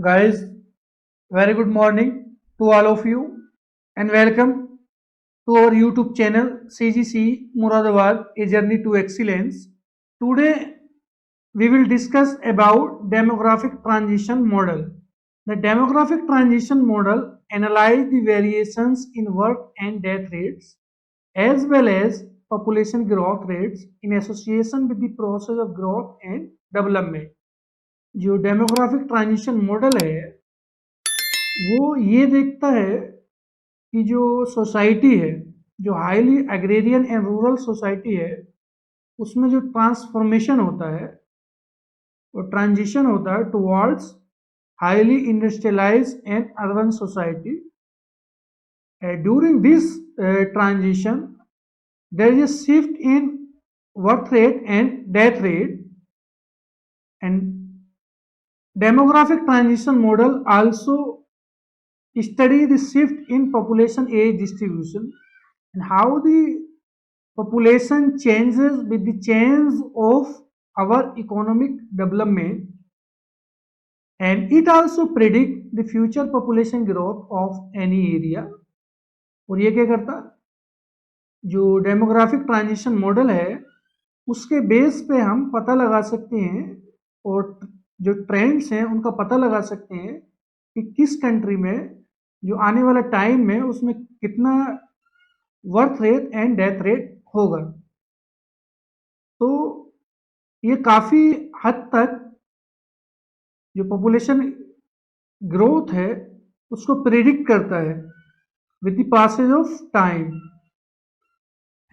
Guys, very good morning to all of you and welcome to our YouTube channel CGC Muradabad, a journey to excellence. Today we will discuss about demographic transition model. The demographic transition model analyze the variations in birth and death rates as well as population growth rates in association with the process of growth and development. जो demographic transition model है वो ये देखता है कि जो society है, जो highly agrarian and rural society है, उसमें जो ट्रांसफॉर्मेशन होता है और ट्रांजिशन होता है towards highly industrialise and urban society. During this transition there is a shift in birth rate and death rate. And demographic transition model also study the shift in population age distribution and how the population changes with the change of our economic development, and it also predict the future population growth of any area. और ये क्या करता, जो demographic transition model है उसके base पे हम पता लगा सकते हैं और जो ट्रेंड्स हैं उनका पता लगा सकते हैं कि किस कंट्री में जो आने वाला टाइम में उसमें कितना birth rate and death rate होगा. तो ये काफ़ी हद तक जो पॉपुलेशन ग्रोथ है उसको प्रेडिक्ट करता है with the passage of time.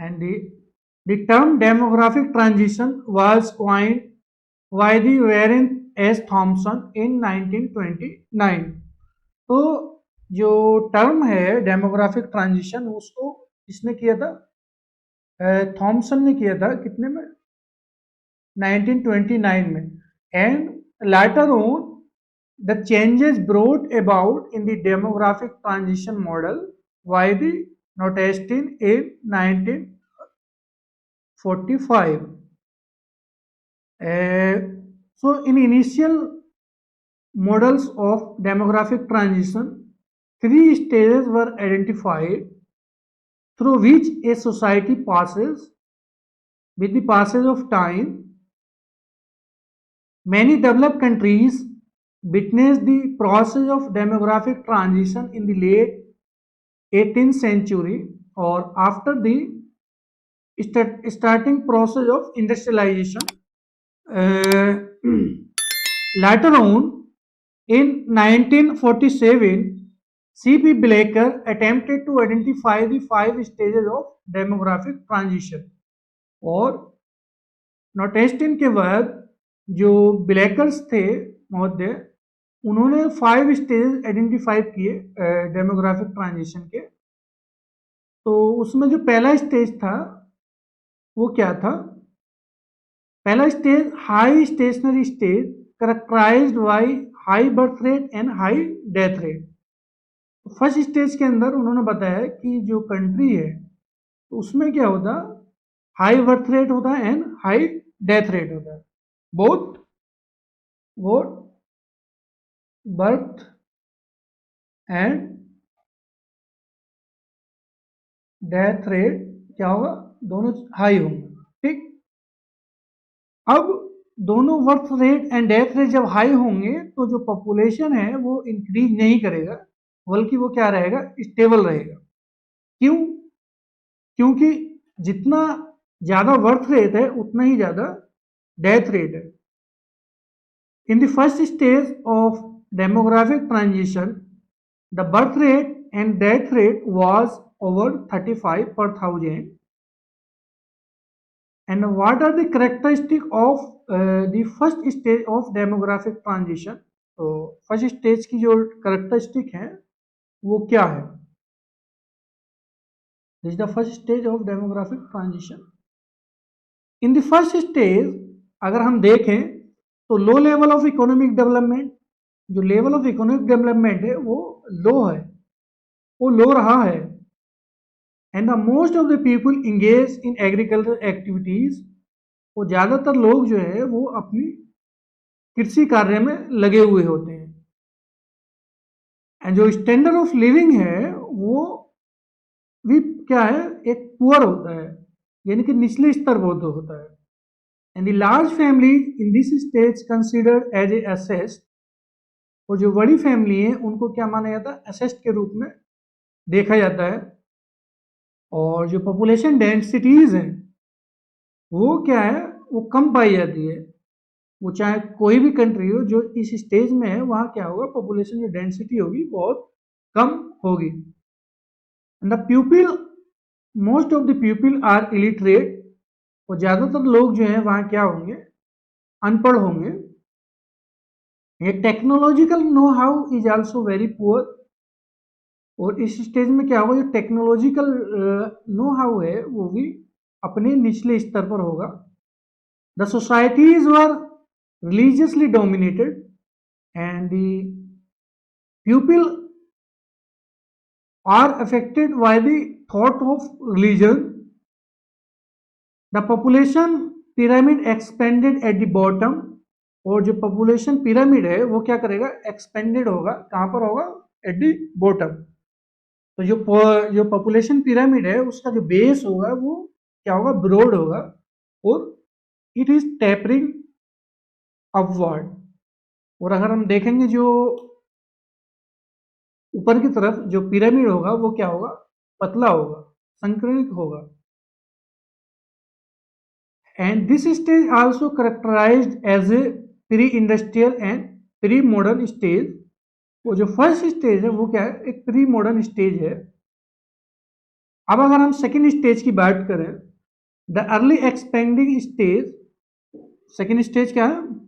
And the term demographic transition was coined by the Warren S Thompson in 1929. तो जो टर्म है डेमोग्राफिक ट्रांजिशन उसको किसने किया था? थॉमसन ने किया था. कितने में? 1929 में. And later on the changes brought about in the demographic transition model by the Notestein in 1945. So in initial models of demographic transition, three stages were identified through which a society passes with the passage of time. Many developed countries witnessed the process of demographic transition in the late 18th century or after the starting process of industrialization. Later on, in 1947, C.P. Blacker attempted to identify the 5 stages of demographic transition. और नोटेस्टिन के बाद जो ब्लैकर्स थे महोदय, उन्होंने 5 stage identify किए demographic transition के. तो उसमें जो पहला स्टेज था वो क्या था? पहला stage high stationary stage characterised by high birth rate and high death rate. First stage के अंदर उन्होंने बताया कि जो कंट्री है तो उसमें क्या होता, हाई बर्थ रेट होता है एंड हाई डेथ रेट होता है. Both birth and death rate क्या होगा? दोनों हाई होंगे. ठीक. अब दोनों birth rate and death rate जब हाई होंगे तो जो पॉपुलेशन है वो इंक्रीज नहीं करेगा, बल्कि वो क्या रहेगा? स्टेबल रहेगा. क्यों? क्योंकि जितना ज़्यादा बर्थ रेट है उतना ही ज़्यादा डेथ रेट है. In the first stage of demographic transition, the birth rate and death rate was over 35 per thousand. And what are the characteristics of the first stage of demographic transition? तो first stage की जो characteristic है वो क्या है? This is the first stage of demographic transition. In the first stage अगर हम देखें तो low level of economic development, जो लेवल ऑफ इकोनॉमिक डेवलपमेंट है वो लो है, वो लो रहा है. And the most of the people engage in agriculture activities, वो ज़्यादातर लोग जो है वो अपनी कृषि कार्य में लगे हुए होते हैं. एंड जो स्टैंडर्ड ऑफ लिविंग है वो भी क्या है, एक पुअर होता है, यानी कि निचले स्तर बहुत होता है। And the large family in this stage considered as a asset, और जो बड़ी फैमिली है उनको क्या माना जाता है, एसेस्ट के रूप में देखा जाता है। और जो पॉपुलेशन डेंसिटीज हैं वो क्या है, वो कम पाई जाती है। वो चाहे कोई भी कंट्री हो, जो इस स्टेज में है वहाँ क्या होगा, पॉपुलेशन जो डेंसिटी होगी बहुत कम होगी। And the people, most of the people are illiterate, और ज़्यादातर लोग जो हैं वहाँ क्या होंगे, अनपढ़ होंगे। ये technological know how is also very poor, और इस स्टेज में क्या होगा, जो टेक्नोलॉजिकल नो हाउ है वो भी अपने निचले स्तर पर होगा। The societies were religiously dominated and the people are affected by the thought of religion. The population pyramid expanded at the bottom, और जो population pyramid है वो क्या करेगा, expanded होगा, कहाँ पर होगा, at the bottom। तो जो population pyramid है उसका जो base होगा वो क्या होगा, broad होगा, और it is tapering upward। और अगर हम देखेंगे जो ऊपर की तरफ जो पिरामिड होगा वो क्या होगा, पतला होगा, संकीर्णित होगा। And this stage also characterised as a pre industrial and pre modern stage. वो जो फर्स्ट स्टेज है वो क्या है, एक प्री मॉडर्न स्टेज है। अब अगर हम सेकेंड स्टेज की बात करें, the early expanding stage, second stage क्या है,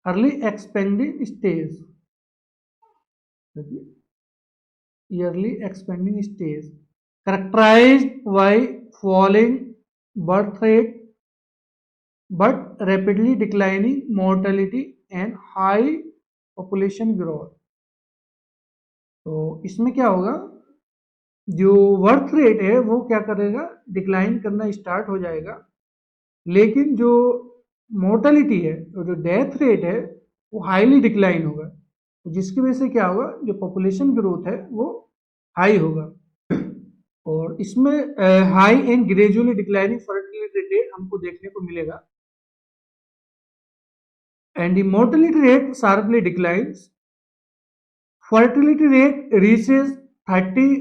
early expanding stage, yearly expanding stage, characterized by falling birth rate but rapidly declining mortality and high population growth। तो इसमें क्या होगा, जो बर्थ रेट है वो क्या करेगा, डिक्लाइन करना स्टार्ट हो जाएगा, लेकिन जो मोर्टेलिटी है, जो डेथ रेट है वो हाईली डिक्लाइन होगा, जिसकी वजह से क्या होगा, जो पॉपुलेशन ग्रोथ है वो हाई होगा। और इसमें high and gradually declining fertility rate हमको देखने को मिलेगा। And the mortality rate sharply declines, fertility rate reaches 30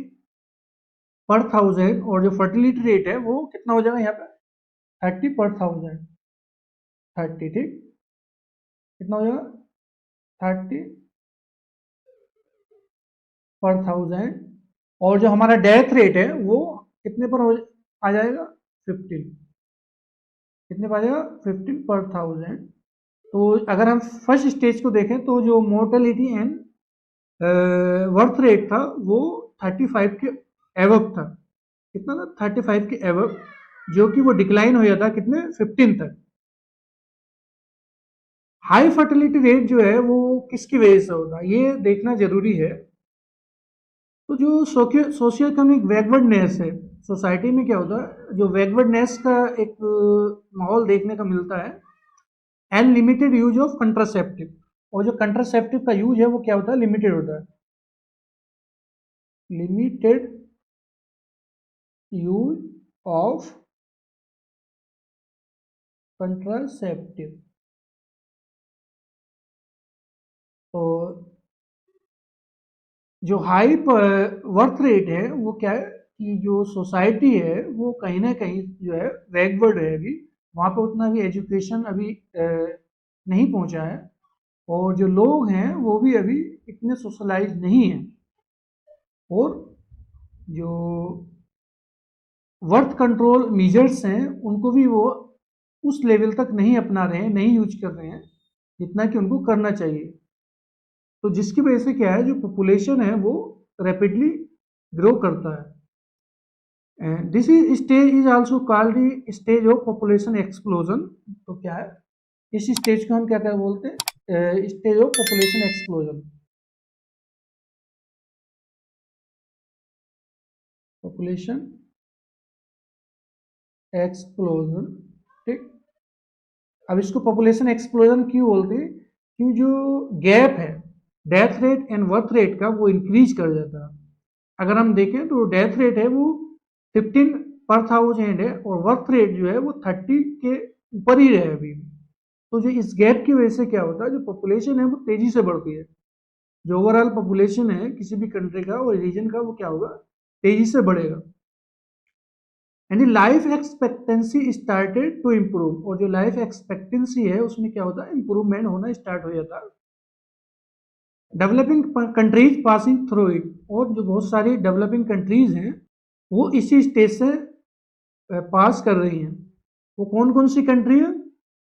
पर थाउजेंड, और जो फर्टिलिटी रेट है वो कितना हो जाएगा यहाँ पे, 30 पर थाउजेंड, 30, ठीक, कितना हो जाएगा, 30 पर थाउजेंड। और जो हमारा डेथ रेट है वो कितने पर आ जाएगा, 15, कितने पर आ जाएगा, 15 पर थाउजेंड। तो अगर हम फर्स्ट स्टेज को देखें तो जो मोर्टेलिटी एंड बर्थ रेट था वो 35 के एवब था, कितना था, 35 के एवब, जो कि वो डिक्लाइन हो जाता कितने, 15 तक। हाई फर्टिलिटी रेट जो है वो किसकी वजह से होगा, ये देखना जरूरी है। तो जो सोशियो इकोनॉमिक बैकवर्डनेस है सोसाइटी में, क्या होता है, जो बैकवर्डनेस का एक माहौल देखने का मिलता है। And limited use of contraceptive, और जो कंट्रासेप्टिव का यूज है वो क्या होता है, लिमिटेड होता है, लिमिटेड यूज ऑफ कंट्रासेप्टिव। तो जो हाई बर्थ रेट है वो क्या है, कि जो सोसाइटी है वो कहीं ना कहीं जो है बैकवर्ड है, अभी वहाँ पे उतना भी एजुकेशन अभी नहीं पहुँचा है, और जो लोग हैं वो भी अभी इतने सोशलाइज नहीं हैं, और जो वर्थ कंट्रोल मेजर्स हैं उनको भी वो उस लेवल तक नहीं अपना रहे हैं, नहीं यूज कर रहे हैं जितना कि उनको करना चाहिए। तो जिसकी वजह से क्या है, जो पॉपुलेशन है वो रैपिडली ग्रो करता है। And this is stage is also called the stage of population explosion. तो क्या है, इस स्टेज को हम क्या क्या बोलते हैं, stage of population explosion, population explosion, ठीक। अब इसको पॉपुलेशन एक्सप्लोजन क्यों बोलते हैं, कि जो गैप है death rate and birth rate का वो इंक्रीज कर जाता है। अगर हम देखें तो डेथ रेट है वो 15 पर 1000 है और बर्थ रेट जो है वो 30 के ऊपर ही है अभी भी। तो जो इस गैप की वजह से क्या होता है, जो पॉपुलेशन है वो तेजी से बढ़ती है। जो ओवरऑल पॉपुलेशन है किसी भी कंट्री का और रीजन का वो क्या होगा, तेजी से बढ़ेगा। And life expectancy started to improve, और जो लाइफ एक्सपेक्टेंसी है उसमें क्या होता है, इंप्रूवमेंट होना स्टार्ट हो जाता है। Developing countries passing through it, और जो बहुत सारी डेवलपिंग कंट्रीज हैं वो इसी स्टेज से पास कर रही हैं। वो कौन कौन सी कंट्री है?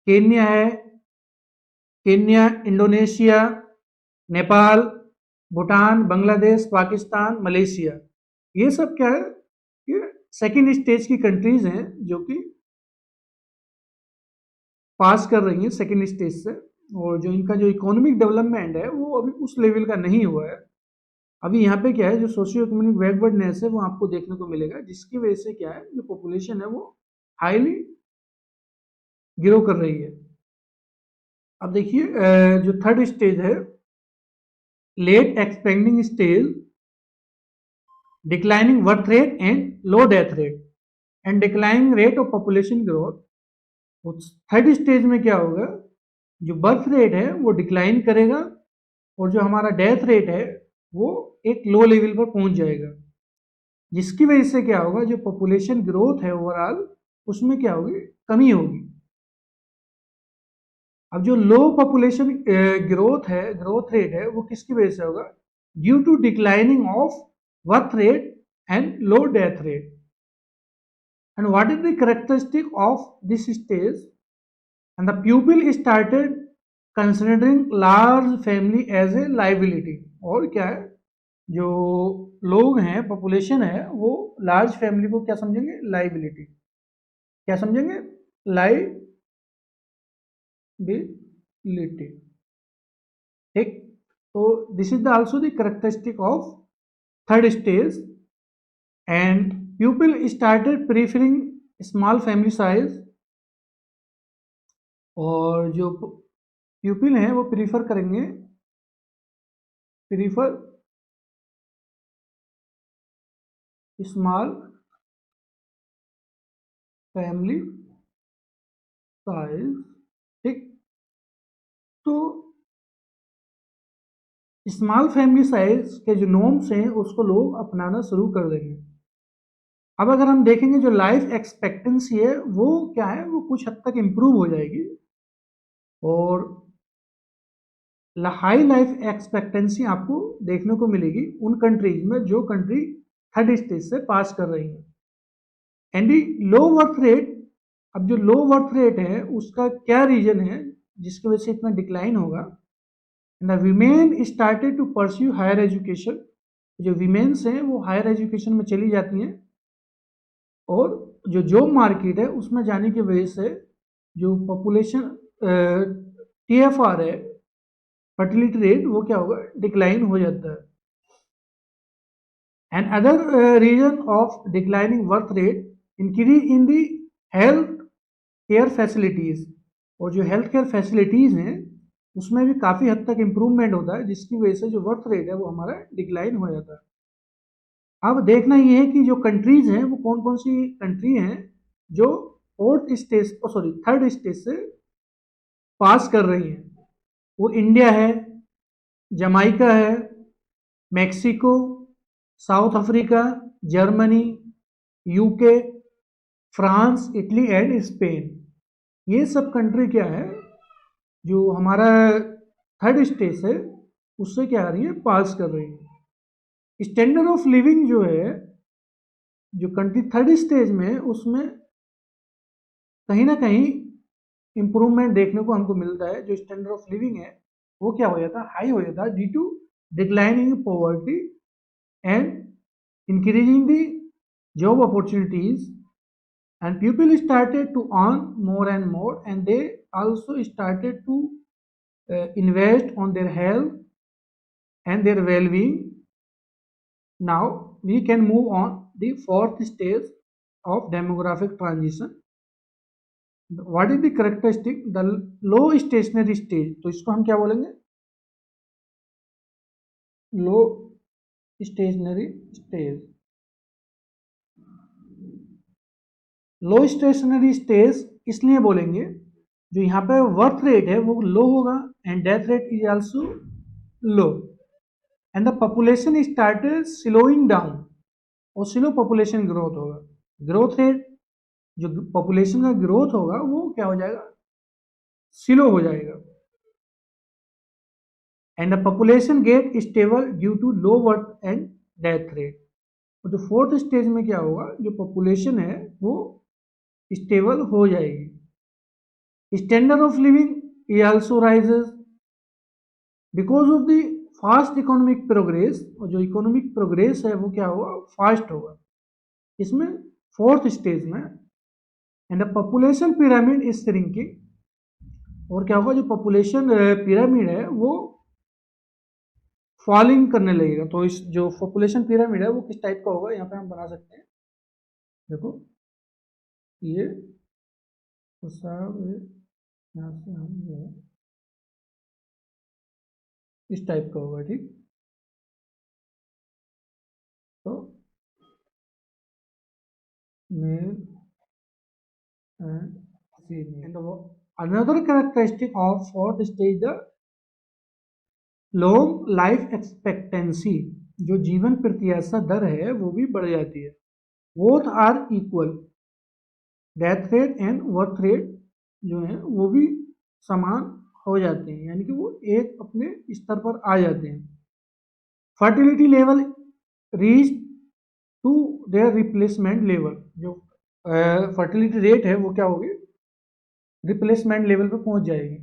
केन्या है, Kenya, Indonesia, Nepal, Bhutan, Bangladesh, Pakistan, Malaysia. ये सब क्या है, ये सेकेंड स्टेज की कंट्रीज हैं जो कि पास कर रही हैं सेकेंड स्टेज से। और जो इनका जो इकोनॉमिक डेवलपमेंट है वो अभी उस लेवल का नहीं हुआ है। अभी यहाँ पे क्या है, जो सोशियो इकोनॉमिक बैकवर्डनेस है वो आपको देखने को मिलेगा, जिसकी वजह से क्या है, जो पॉपुलेशन है वो हाईली ग्रो कर रही है। अब देखिए जो थर्ड स्टेज है, late expanding stage, declining birth rate and low death rate and declining rate of population growth. Third stage में क्या होगा, जो बर्थ रेट है वो डिक्लाइन करेगा और जो हमारा डेथ रेट है वो एक लो लेवल पर पहुंच जाएगा, जिसकी वजह से क्या होगा, जो पॉपुलेशन ग्रोथ है ओवरऑल उसमें क्या होगी, कमी होगी। अब जो लो पॉपुलेशन ग्रोथ है, ग्रोथ रेट है, वो किसकी वजह से होगा, due to declining of birth rate and low death rate. And what is the characteristic of this stage, and the pupil started considering large family as a liability। और क्या है, जो लोग हैं, पॉपुलेशन है, वो लार्ज फैमिली को क्या समझेंगे, लाइबिलिटी। क्या समझेंगे, लाइबिलिटी। ठीक। तो this is the also the characteristic of third stage. And pupil started preferring small family size, और जो प्यूपिल हैं वो प्रीफर करेंगे, प्रीफर स्मॉल फैमिली साइज। ठीक। तो स्मॉल फैमिली साइज के जो नॉर्म्स हैं उसको लोग अपनाना शुरू कर देंगे। अब अगर हम देखेंगे जो लाइफ एक्सपेक्टेंसी है वो क्या है, वो कुछ हद तक इम्प्रूव हो जाएगी। और हाई लाइफ एक्सपेक्टेंसी आपको देखने को मिलेगी उन कंट्रीज में जो कंट्री थर्ड स्टेज से पास कर रही है। एंड लो बर्थ रेट, अब जो लो बर्थ रेट है उसका क्या रीजन है जिसकी वजह से इतना डिक्लाइन होगा। The women started to pursue higher education, जो वीमेन्स हैं वो हायर एजुकेशन में चली जाती हैं, और जो जॉब मार्केट है उसमें जाने की वजह से जो पॉपुलेशन TFR है, फर्टिलिटी रेट, वो क्या होगा, डिक्लाइन हो जाता है। And other reason of declining birth rate, increase in the health care facilities, और जो हेल्थ केयर फैसिलिटीज़ हैं उसमें भी काफ़ी हद तक इम्प्रूवमेंट होता है, जिसकी वजह से जो बर्थ रेट है वो हमारा डिक्लाइन हो जाता है। अब देखना ये है कि जो कंट्रीज़ हैं वो कौन कौन सी कंट्री हैं जो थर्ड स्टेज से पास कर रही हैं। वो इंडिया है, जमाइका है, Mexico, south Africa, Germany, UK, France, Italy and Spain. ये सब कंट्री क्या है, जो हमारा थर्ड स्टेज है उससे क्या आ रही है, पास कर रही है। स्टैंडर्ड ऑफ लिविंग जो है, जो कंट्री थर्ड स्टेज में है उसमें कहीं ना कहीं इंप्रूवमेंट देखने को हमको मिलता है। जो स्टैंडर्ड ऑफ लिविंग है वो क्या हो जाता है, हाई हो जाता है, due to declining poverty and increasing the job opportunities. And people started to earn more and more, and they also started to invest on their health and their well-being. Now we can move on the fourth stage of demographic transition. What is the characteristic, the low stationary stage? तो इसको हम क्या बोलेंगे, लो stationery stage. लो stationery stage इसलिए बोलेंगे जो यहाँ पे बर्थ रेट है वो लो होगा and death rate is also low and the population started slowing down और स्लो पॉपुलेशन ग्रोथ होगा। ग्रोथ रेट जो पॉपुलेशन का ग्रोथ होगा वो क्या हो जाएगा, स्लो हो जाएगा and the population get stable due to low birth and death rate. और जो फोर्थ स्टेज में क्या होगा, जो पॉपुलेशन है वो स्टेबल हो जाएगी। Standard of living is also rises because of the fast economic progress. और जो इकोनॉमिक प्रोग्रेस है वो क्या होगा, फास्ट होगा इसमें फोर्थ स्टेज में। And the population pyramid is shrinking. और क्या होगा, जो पॉपुलेशन पिरामिड है वो फॉलिंग करने लगेगा। तो इस जो पॉपुलेशन पिरामिड है वो किस टाइप का होगा, यहाँ पे हम बना सकते हैं। देखो ये यहाँ से हम ये इस टाइप का होगा, ठीक। तो male and female. Another characteristic of fourth stage the long life expectancy. जो जीवन प्रत्याशा दर है वो भी बढ़ जाती है। Both are equal, death rate and birth rate जो है वो भी समान हो जाते हैं, यानी कि वो एक अपने स्तर पर आ जाते हैं। Fertility level reach to their replacement level. जो फर्टिलिटी रेट है वो क्या होगी, रिप्लेसमेंट लेवल पे पहुंच जाएगी।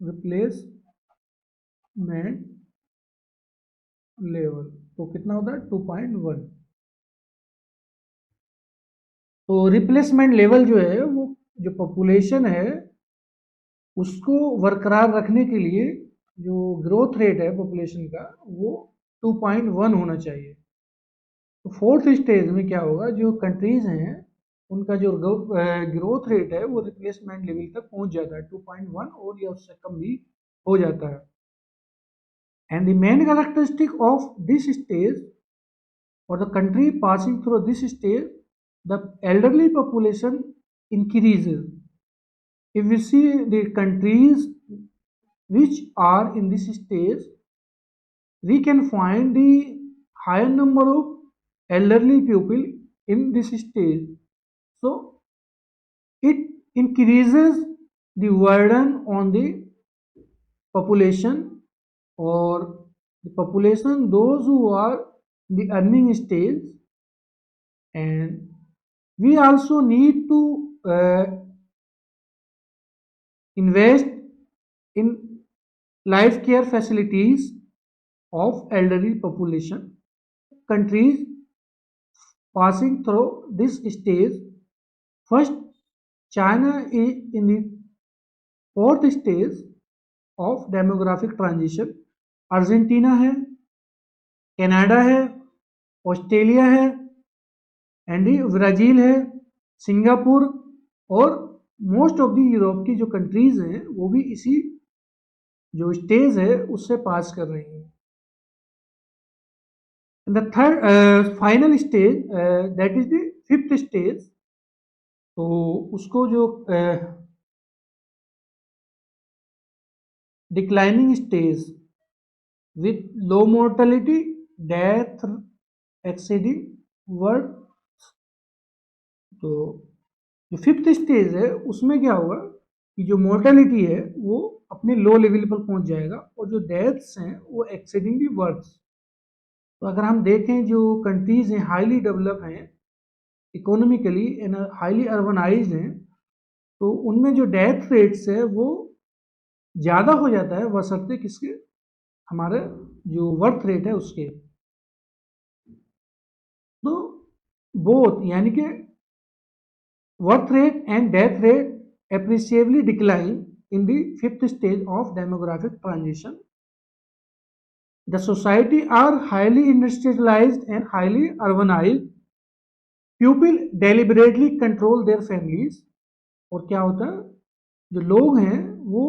रिप्लेसमेंट लेवल तो कितना होता है, 2.1। तो रिप्लेसमेंट लेवल जो है वो जो पॉपुलेशन है उसको बरकरार रखने के लिए जो ग्रोथ रेट है पॉपुलेशन का वो 2.1 होना चाहिए। तो फोर्थ स्टेज में क्या होगा, जो कंट्रीज हैं उनका जो ग्रोथ रेट है वो रिप्लेसमेंट लेवल तक पहुंच जाता है 2.1 और या उससे कम भी हो जाता है। And the main characteristic of this stage और the country passing through this stage, the elderly population increases. If we see the countries which are in this stage, we can find the higher number of elderly people in this stage. So it increases the burden on the population, or the population those who are the earning stage. And we also need to invest in life care facilities of elderly population. Countries passing through this stage, first China is in the fourth stage of demographic transition। Argentina है, Canada है, Australia है, and Brazil है, Singapore और most of the Europe की जो countries हैं वो भी इसी जो स्टेज है उससे पास कर रही हैं। The third final stage that is the fifth stage. तो उसको जो declining stage with low mortality, death exceeding word. तो जो फिफ्थ स्टेज है उसमें क्या होगा कि जो मोर्टेलिटी है वो अपने लो लेवल पर पहुंच जाएगा और जो डेथ्स हैं वो एक्सीडिंग दी बर्थ्स। तो अगर हम देखें जो कंट्रीज हैं हाईली डेवलप हैं इकोनॉमिकली एंड हाईली अर्बनाइज्ड हैं, तो उनमें जो डेथ रेट्स है वो ज़्यादा हो जाता है बशर्ते किसके, हमारे जो बर्थ रेट है उसके। तो बोथ यानी कि birth rate and death rate appreciably decline in the fifth stage of demographic transition. The society are highly industrialized and highly urbanized. People deliberately control their families. और क्या होता है, जो लोग हैं वो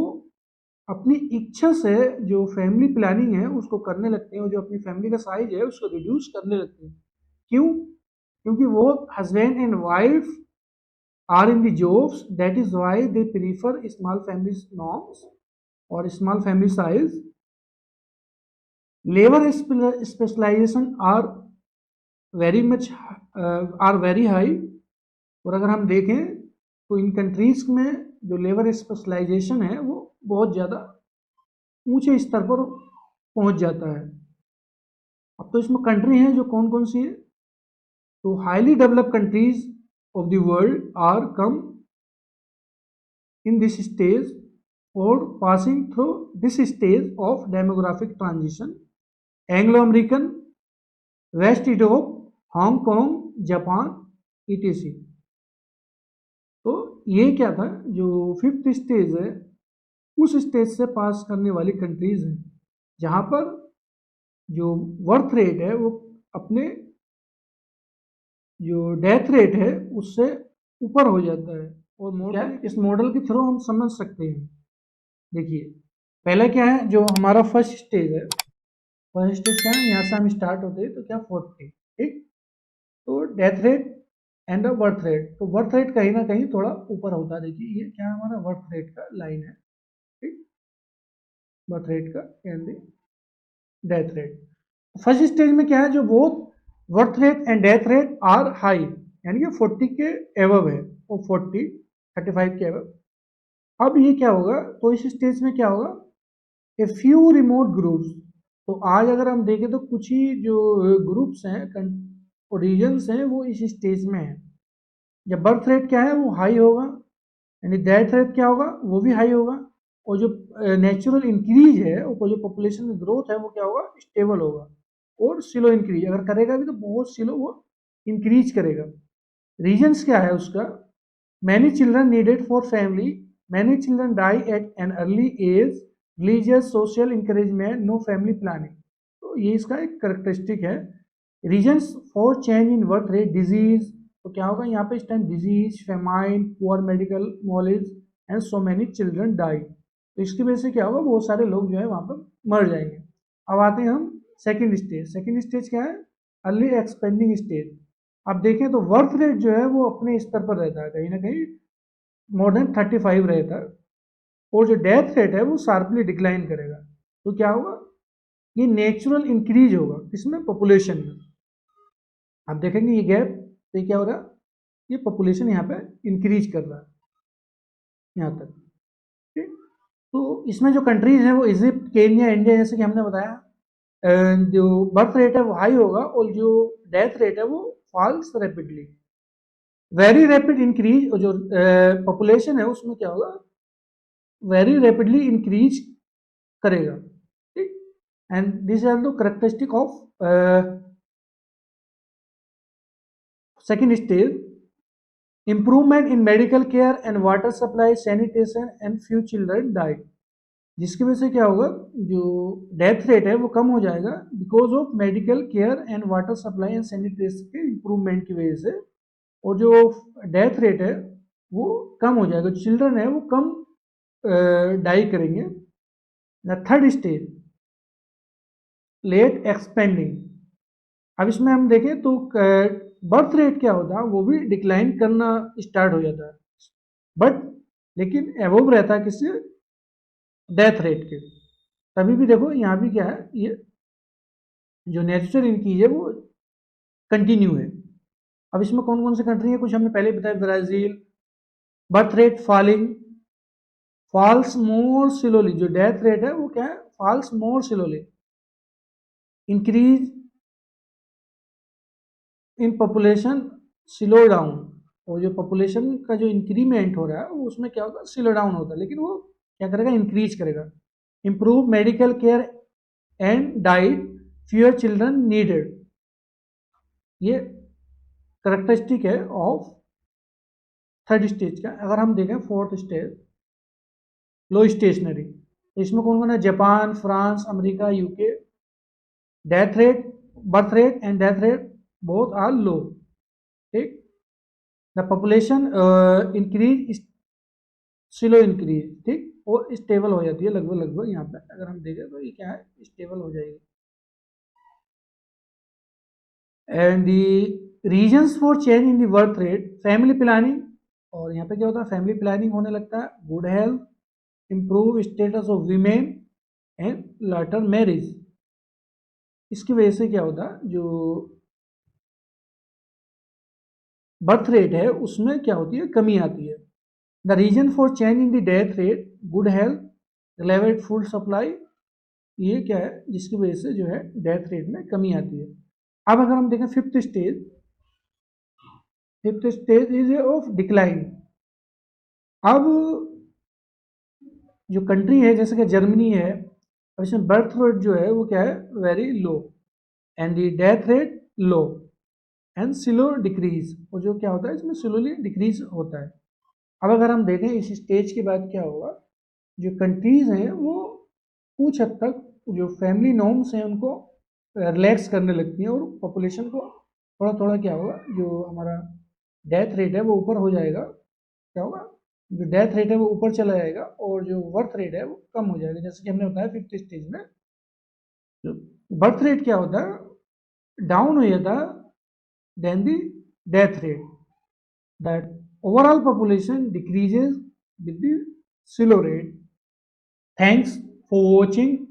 अपनी इच्छा से जो फैमिली प्लानिंग है उसको करने लगते हैं और जो अपनी फैमिली का साइज है उसको रिड्यूस करने लगते हैं। क्यों? क्योंकि वो husband and wife are in the jobs, that is why they prefer small family norms और small family size. Labour specialisation are very much are very high. और अगर हम देखें तो इन कंट्रीज में जो लेबर स्पेशलाइजेशन है वो बहुत ज़्यादा ऊंचे स्तर पर पहुंच जाता है। अब तो इसमें कंट्री हैं जो कौन कौन सी है, तो highly developed countries of the world are come in this stage और passing through this stage of demographic transition. Anglo American, West Europe, Hong Kong, Japan, ETC. तो ये क्या था, जो फिफ्थ स्टेज है उस स्टेज से पास करने वाली कंट्रीज हैं जहां पर जो बर्थ रेट है वो अपने जो डेथ रेट है उससे ऊपर हो जाता है। और क्या इस मॉडल के थ्रू हम समझ सकते हैं। देखिए पहला क्या है, जो हमारा फर्स्ट स्टेज है, फर्स्ट स्टेज क्या है, यहाँ से हम स्टार्ट होते हैं तो क्या 40, ठीक। तो death rate and birth rate, तो बर्थ रेट कहीं ना कहीं थोड़ा ऊपर होता है। देखिए ये क्या हमारा बर्थ रेट का लाइन है, ठीक, बर्थ रेट का and death rate. First stage में क्या है, जो both birth rate and death rate are high, यानी कि 40 के एवब है, वो 40 35 के एवब। अब ये क्या होगा, तो इस स्टेज में क्या होगा, ए फ्यू रिमोट ग्रुप्स। तो आज अगर हम देखें तो कुछ ही जो ग्रुप्स हैं और रीजन्स हैं वो इस स्टेज में है। जब बर्थ रेट क्या है वो हाई होगा, यानी डेथ रेट क्या होगा वो भी हाई होगा, और जो नेचुरल इंक्रीज है और जो पॉपुलेशन ग्रोथ है वो क्या होगा, स्टेबल होगा और स्लो इंक्रीज अगर करेगा भी तो बहुत स्लो वो इंक्रीज करेगा। रीजन्स क्या है उसका, many children needed for family, many children die at an early age, religious social encouragement, no family planning. तो ये इसका एक करेक्टरिस्टिक है। Reasons for change in birth rate, disease, तो क्या होगा यहाँ पे इस time, disease, famine, poor medical knowledge and so many children die. तो इसकी वजह से क्या होगा, बहुत सारे लोग जो है वहाँ पर मर जाएंगे। अब आते हैं हम सेकेंड स्टेज। सेकेंड स्टेज क्या है, अर्ली एक्सपेंडिंग स्टेज। अब देखें तो बर्थ रेट जो है वो अपने स्तर पर रहता है, कहीं ना कहीं मोर देन 35 रहता है, और जो डेथ रेट है वो शार्पली डिक्लाइन करेगा। तो क्या होगा, ये नेचुरल इंक्रीज होगा किसमें, पॉपुलेशन में। आप देखेंगे ये गैप, तो ये क्या हो रहा है, ये पॉपुलेशन यहाँ पे इंक्रीज कर रहा है यहाँ तक, ठीक। तो इसमें जो कंट्रीज हैं वो इजिप्ट, केन्या, इंडिया, जैसे कि हमने बताया, जो बर्थ रेट है वो हाई होगा और जो डेथ रेट है वो falls rapidly. Very rapid increase, और जो पॉपुलेशन है उसमें क्या होगा, वेरी रैपिडली इंक्रीज करेगा, ठीक। And this are the characteristic of second stage. Improvement in medical care and water supply, sanitation and few children died. जिसकी वजह से क्या होगा, जो डेथ रेट है वो कम हो जाएगा because of medical care and water supply and sanitation के इम्प्रूवमेंट की वजह से, और जो डेथ रेट है वो कम हो जाएगा, चिल्ड्रन है वो कम डाई करेंगे। The third stage, late expanding. अब इसमें हम देखें तो बर्थ रेट क्या होता है वो भी डिक्लाइन करना स्टार्ट हो जाता है, बट लेकिन एवोव रहता है किससे, डेथ रेट के। तभी भी देखो यहाँ भी क्या है, ये जो नेचुरल इंक्रीज है वो कंटिन्यू है। अब इसमें कौन कौन सी कंट्री है, कुछ हमने पहले बताया, Brazil, birth rate falling, falls more slowly, जो डेथ रेट है वो क्या है, falls more slowly, increase in population slow down. और जो पॉपुलेशन का जो इंक्रीमेंट हो रहा है वो उसमें क्या होगा, स्लो डाउन होता है, लेकिन वो क्या करेगा, इंक्रीज करेगा। Improve medical care and diet, fewer children needed. ये करेक्टरिस्टिक है ऑफ थर्ड स्टेज का। अगर हम देखें फोर्थ स्टेज, लो स्टेशनरी, इसमें कौन कौन है, Japan, France, America, UK. Death rate, birth rate and death rate both are low, ठीक। The population increase, slow increase, ठीक। वो स्टेबल हो जाती है लगभग लगभग। यहाँ पे अगर हम देखें तो ये क्या है, स्टेबल हो जाएगी। And the reasons for change in the birth rate, family planning, और यहाँ पे क्या होता है, फैमिली प्लानिंग होने लगता है, good health, improve status of women and later marriage. इसकी वजह से क्या होता है, जो बर्थ रेट है उसमें क्या होती है, कमी आती है। The reason for change in the death rate, good health, relevant food supply, ये क्या है जिसकी वजह से जो है डेथ रेट में कमी आती है। अब अगर हम देखें fifth stage is of decline. अब जो कंट्री है जैसे कि जर्मनी है, और इसमें बर्थ रेट जो है वो क्या है, very low, and the death rate low and slow decrease, और जो क्या होता है इसमें स्लोली डिक्रीज होता है। अब अगर हम देखें इस स्टेज के बाद क्या होगा, जो कंट्रीज हैं वो कुछ हद तक जो फैमिली नॉर्म्स हैं उनको रिलैक्स करने लगती हैं, और पॉपुलेशन को थोड़ा थोड़ा क्या होगा, जो हमारा डेथ रेट है वो ऊपर हो जाएगा। क्या होगा, जो डेथ रेट है वो ऊपर चला जाएगा और जो बर्थ रेट है वो कम हो जाएगा। जैसे कि हमने बताया फिफ्थ स्टेज में जो बर्थ रेट क्या होता है, डाउन हो जाता then the death rate, that overall population decreases with the slow rate. Thanks for watching